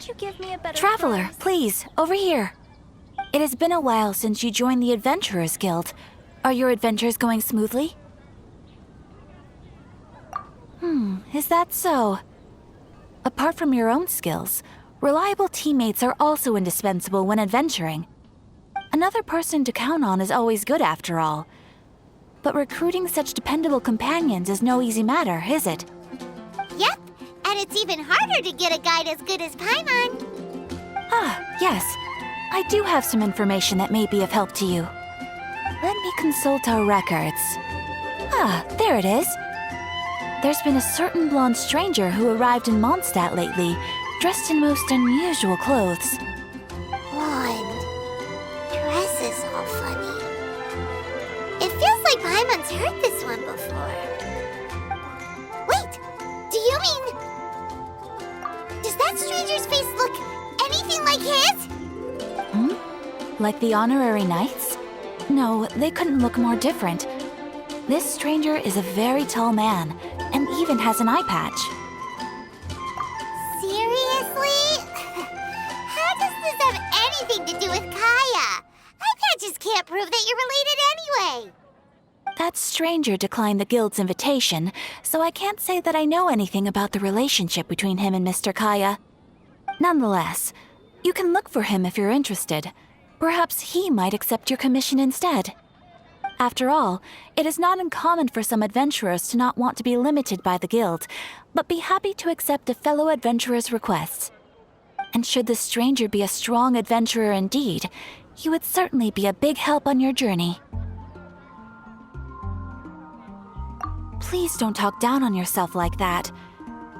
Can't you give me a better Traveler, price? please, over here. It has been a while since you joined the Adventurers Guild. Are your adventures going smoothly? Is that so? Apart from your own skills, reliable teammates are also indispensable when adventuring. Another person to count on is always good after all. But recruiting such dependable companions is no easy matter, is it? Yep, and it's even harder to get a guide as good as Paimon. Ah, yes. I do have some information that may be of help to you. Let me consult our records. Ah, there it is. There's been a certain blonde stranger who arrived in Mondstadt lately, dressed in most unusual clothes. Blonde. Dresses all funny. It feels like Paimon's heard this one before. Wait, do you mean... Does that stranger's face look anything like his? Like the honorary knights? No, they couldn't look more different. This stranger is a very tall man, and even has an eye patch. Seriously? How does this have anything to do with Kaya? Eye patches can't prove that you're related anyway. That stranger declined the guild's invitation, so I can't say that I know anything about the relationship between him and Mr. Kaya. Nonetheless, you can look for him if you're interested. Perhaps he might accept your commission instead. After all, it is not uncommon for some adventurers to not want to be limited by the guild, but be happy to accept a fellow adventurer's requests. And should the stranger be a strong adventurer indeed, he would certainly be a big help on your journey. Please don't talk down on yourself like that.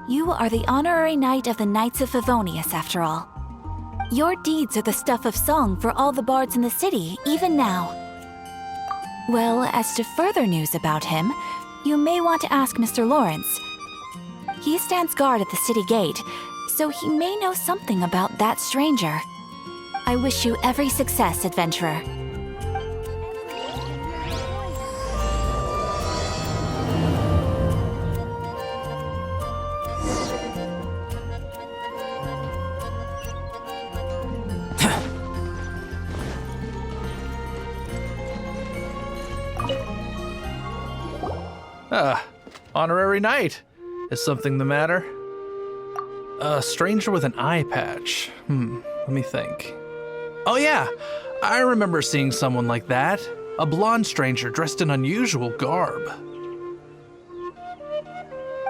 You are the honorary knight of the Knights of Favonius, after all. Your deeds are the stuff of song for all the bards in the city, even now. Well, as to further news about him, you may want to ask Mr. Lawrence. He stands guard at the city gate, so he may know something about that stranger. I wish you every success, adventurer. Honorary knight. Is something the matter? A stranger with an eye patch. Let me think. Oh yeah, I remember seeing someone like that. A blonde stranger dressed in unusual garb.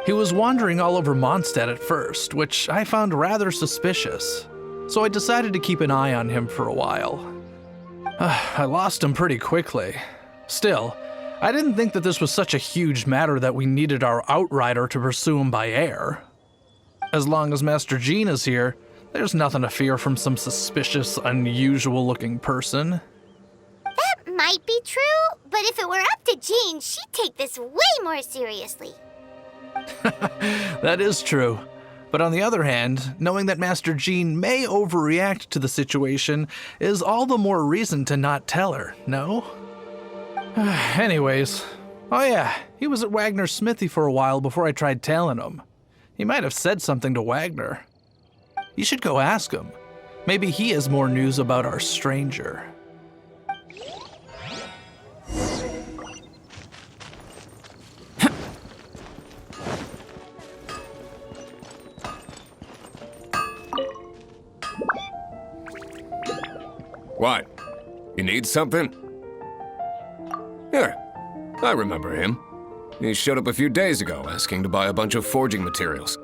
He was wandering all over Mondstadt at first, which I found rather suspicious. So I decided to keep an eye on him for a while. I lost him pretty quickly. Still, I didn't think that this was such a huge matter that we needed our outrider to pursue him by air. As long as Master Jean is here, there's nothing to fear from some suspicious, unusual-looking person. That might be true, but if it were up to Jean, she'd take this way more seriously. That is true. But on the other hand, knowing that Master Jean may overreact to the situation is all the more reason to not tell her, no? Anyways, oh yeah, he was at Wagner's smithy for a while before I tried tailing him. He might have said something to Wagner. You should go ask him. Maybe he has more news about our stranger. What? You need something? Here, I remember him. He showed up a few days ago asking to buy a bunch of forging materials.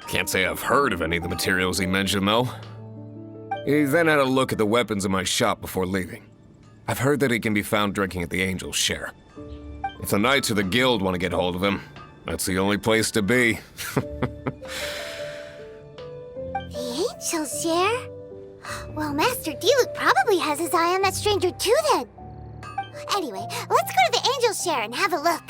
Can't say I've heard of any of the materials he mentioned, though. He then had a look at the weapons in my shop before leaving. I've heard that he can be found drinking at the Angel's Share. If the Knights of the Guild want to get hold of him, that's the only place to be. The Angel's Share? Well, Master Diluc probably has his eye on that stranger too, then. Anyway, let's go to the Angel's Share and have a look.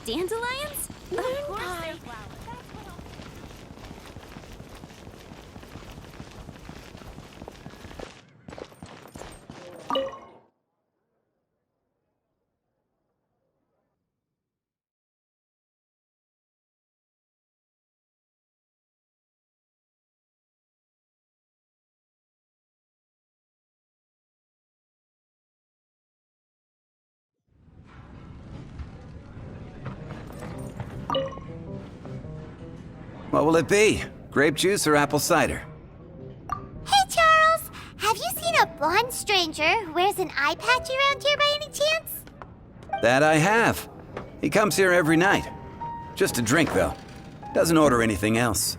Dandelions? Of course they're flowers. What will it be? Grape juice or apple cider? Hey, Charles! Have you seen a blonde stranger who wears an eye patch around here by any chance? That I have. He comes here every night. Just a drink, though. Doesn't order anything else.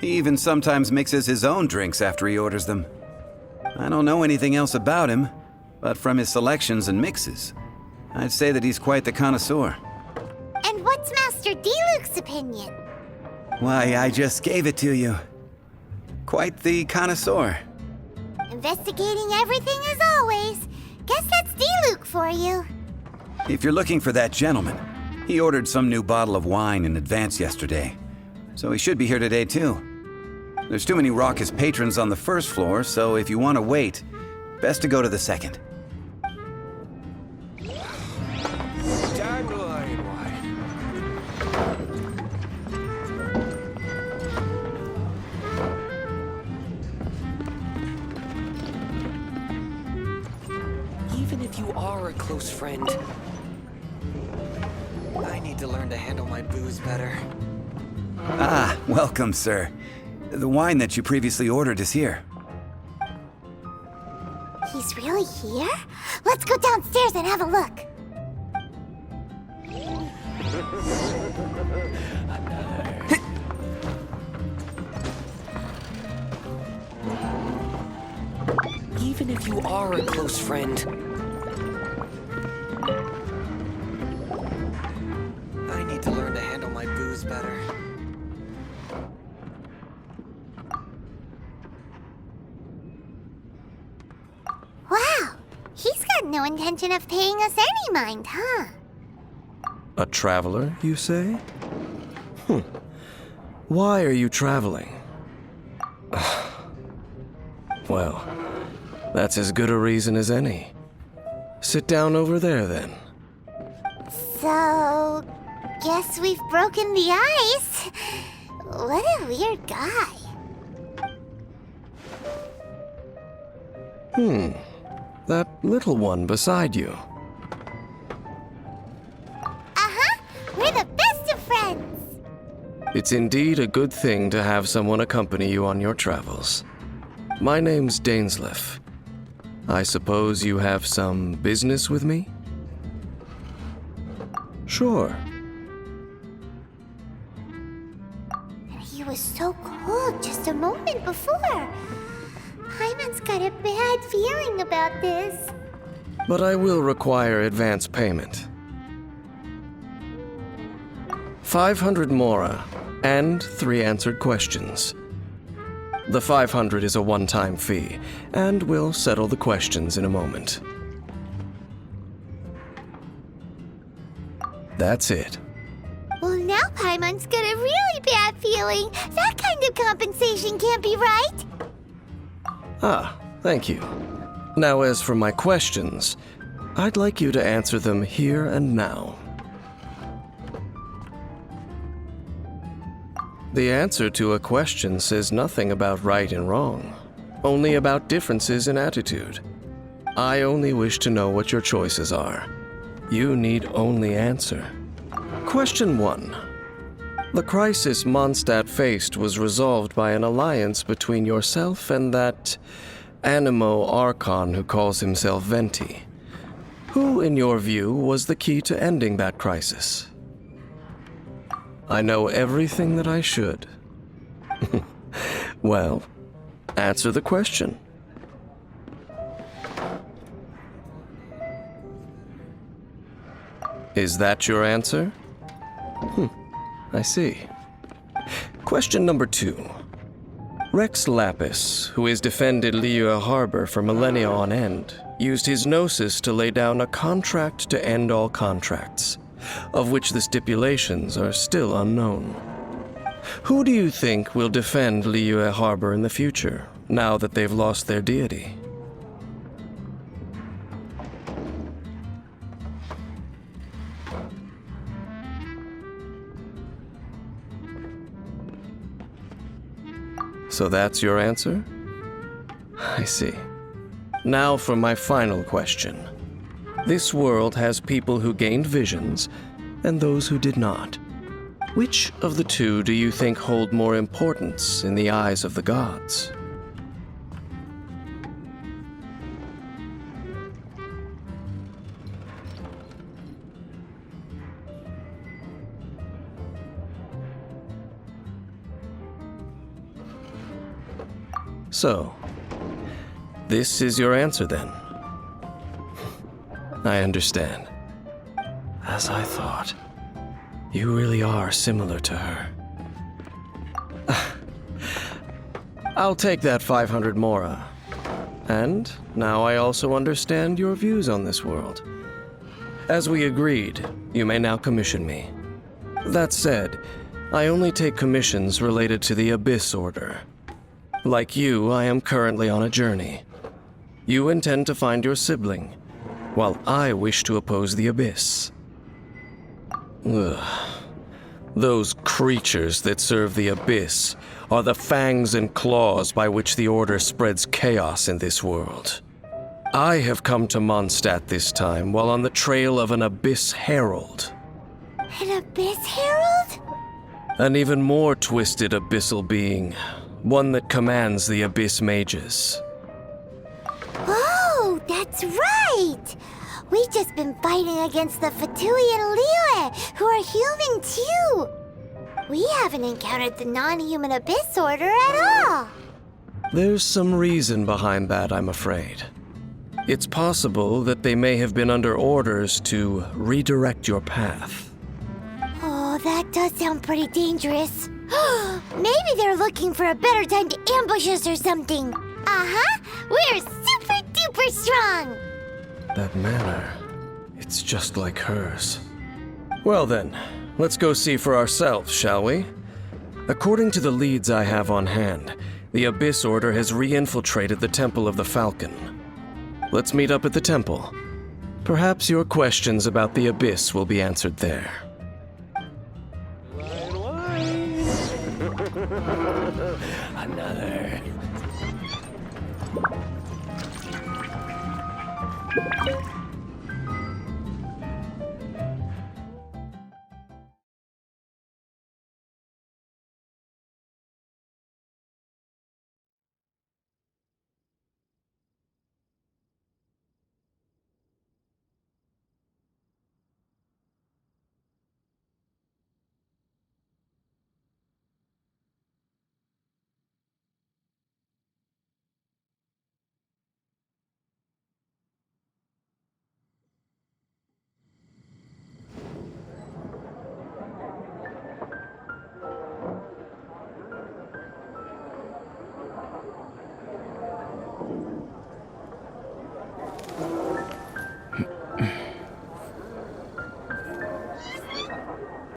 He even sometimes mixes his own drinks after he orders them. I don't know anything else about him, but from his selections and mixes, I'd say that he's quite the connoisseur. And what's Master D-Luke's opinion? Why, I just gave it to you. Quite the connoisseur. Investigating everything as always. Guess that's D-Luke for you. If you're looking for that gentleman, he ordered some new bottle of wine in advance yesterday, so he should be here today too. There's too many raucous patrons on the first floor, so if you want to wait, best to go to the second. Dandelion wine. Even if you are a close friend, I need to learn to handle my booze better. Ah, welcome, sir. The wine that you previously ordered is here. He's really here? Let's go downstairs and have a look. Even if you are a close friend, I need to learn to handle my booze better. Wow, he's got no intention of paying us any mind, huh? A traveler, you say? Why are you traveling? Well, that's as good a reason as any. Sit down over there, then. So, guess we've broken the ice. What a weird guy. That little one beside you. Uh-huh, we're the best of friends. It's indeed a good thing to have someone accompany you on your travels. My name's Dainsleif. I suppose you have some business with me? Sure. He was so cold just a moment before. Paimon's got a bad feeling about this. But I will require advance payment. 500 mora and 3 answered questions. The 500 is a one-time fee, and we'll settle the questions in a moment. That's it. Well, now Paimon's got a really bad feeling. That kind of compensation can't be right. Ah, thank you. Now, as for my questions, I'd like you to answer them here and now. The answer to a question says nothing about right and wrong, only about differences in attitude. I only wish to know what your choices are. You need only answer. Question 1. The crisis Mondstadt faced was resolved by an alliance between yourself and that Animo Archon who calls himself Venti. Who, in your view, was the key to ending that crisis? I know everything that I should. Well, answer the question. Is that your answer? I see. Question number 2. Rex Lapis, who has defended Liyue Harbor for millennia on end, used his gnosis to lay down a contract to end all contracts, of which the stipulations are still unknown. Who do you think will defend Liyue Harbor in the future, now that they've lost their deity? So that's your answer? I see. Now for my final question. This world has people who gained visions and those who did not. Which of the two do you think hold more importance in the eyes of the gods? So, this is your answer then? I understand. As I thought. You really are similar to her. I'll take that 500 mora. And now I also understand your views on this world. As we agreed, you may now commission me. That said, I only take commissions related to the Abyss Order. Like you, I am currently on a journey. You intend to find your sibling, while I wish to oppose the Abyss. Ugh. Those creatures that serve the Abyss are the fangs and claws by which the Order spreads chaos in this world. I have come to Mondstadt this time while on the trail of an Abyss Herald. An Abyss Herald? An even more twisted abyssal being, one that commands the Abyss Mages. Oh, that's right! We've just been fighting against the Fatui and Liyue, who are human too! We haven't encountered the non-human Abyss Order at all! There's some reason behind that, I'm afraid. It's possible that they may have been under orders to redirect your path. Oh, that does sound pretty dangerous. Maybe they're looking for a better time to ambush us or something. Uh-huh! We're super duper strong! That manner, it's just like hers. Well then, let's go see for ourselves, shall we? According to the leads I have on hand, the Abyss Order has re-infiltrated the Temple of the Falcon. Let's meet up at the temple. Perhaps your questions about the Abyss will be answered there.